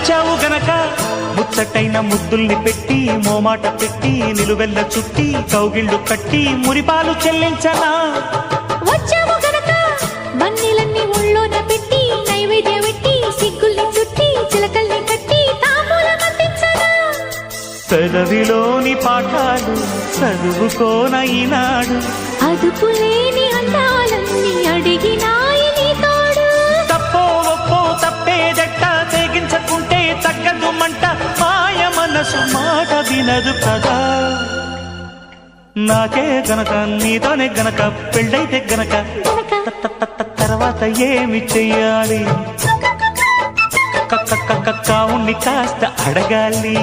వచ్చావు గనక ముచ్చటైన ముద్దుల్ని పెట్టి మోమాట పెట్టి నిలువెల్ల చుట్టి కౌగిళ్ళు కట్టి మురిపాలు చెల్లించనా వచ్చావు గనక మన్నీలన్నీ ఒళ్ళోన పెట్టి నైవేద్యం పెట్టి సిగ్గుల్ని చుట్టి చిలకల్ని కట్టి తాంబూలం అందించనా పెదవిలోని పాఠాలు చదువుకోన ఈనాడు అదుపులేని అందాలన్నీ అడిగినాయి నీ తోడు తప్పో ఒప్పో తప్పేదెట్ట తెగించకుంటే తగ్గదు మంట మాయ మనసు మాట వినదు కదా నాకే గనక నీతోనే గనక పెళ్ళైతే గనక తర్వాత ఏమి చెయ్యాలి కావుణ్ణి కాస్త అడగాలి